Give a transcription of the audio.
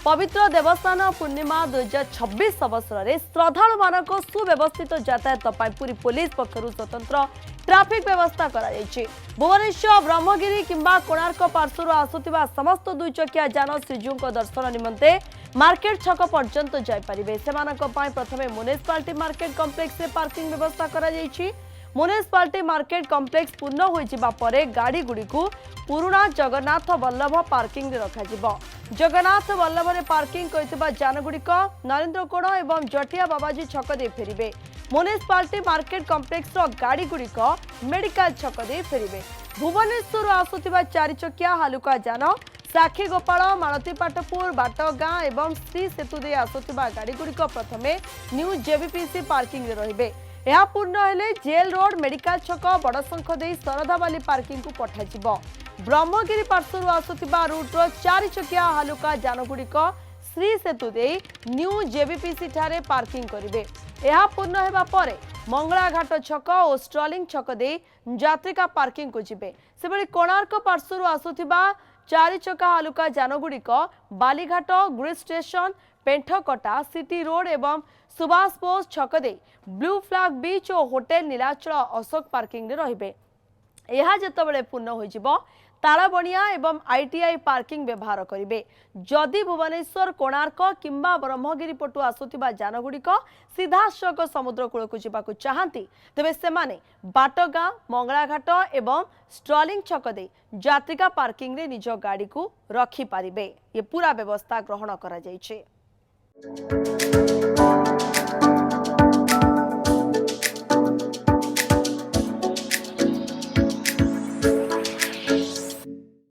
पवित्र देवस्थान पूर्णिमा 2026 अवसर में श्रद्धालु मानक सुव्यवस्थित यातायात पुरी पुलिस पक्षर स्वतंत्र ट्राफिक व्यवस्था कर भुवनेश्वर ब्रह्मगिरी किंबा कोणार्क पार्श्वर आसुवा समस्त दुईचकिया जान श्रीजू दर्शन निमंते मार्केट छक पर्यंत जापारे से प्रथम म्युनिसिपालिटी मार्केट कॉम्प्लेक्स में पार्किंग व्यवस्था कर म्युनिसिपालिटी मार्केट कॉम्प्लेक्स पूर्ण हो गाड़ी गुड़ी को पुराणा जगन्नाथ वल्लभ पार्किंग रखा जगन्नाथ वल्लभ रे पार्किंग करथिबा जानगुड़िक नरेंद्रकोण एवं जटिया बाबाजी छक दे फेरिबे म्युनिसिपालिटी मार्केट कॉम्प्लेक्स रो गाड़ी गुड़िक मेडिकल छक दे फेरिबे भुवनेश्वर आसुथिबा चारि चकिया हालुका जान साक्षी गोपाल मालतीपाटपुर बाटगाँ एवं श्री सेतु दे आसुथिबा गाड़ी गुड़िक प्रथमे न्यू जेबीपीसी पार्किंग रे रहिबे यह पूर्ण हेले जेल रोड मेडिकल छक बड़शंख दे सरधावाली पार्किंग को पठाजिबो ब्रह्मगिरी पार्श्वर आसुथिबा रूट्र चारि चकिया हालुका जानगुड़िक श्री सेतु दे न्यू जेबीपीसी ठारे पार्किंग करिवे यह पूर्ण हेबा परे मंगलाघाट छक और स्ट्रॉलिंग छक दे यात्रिका पार्किंग को जिबे सेबಳಿ कोणार्क पार्श्वर आसुथिबा चारि चका हालुका जानगुड़िक Balighat grid station Penthakata city road एवं सुभाष बोस छक दे ब्लू फ्लैग बीच और होटेल नीलाचल अशोक पार्किंग रहिबे यह जेतबेले पूर्ण होइजिबो ताराबणिया एवं आईटीआई पार्किंग व्यवहार करिवे जदि भुवनेश्वर कोणार्क किंबा ब्रह्मगिरी पटु आसुथिबा जानगुड़िक सीधासख समुद्र कूल को जिबाकु चाहंती तेबे सेमाने बाटगाँ मंगलाघाट एवं स्ट्रॉलिंग छक दे यात्रिका पार्किंग रे निज गाड़ी को रखी पारिबे ये पूरा व्यवस्था ग्रहण करा जायछे।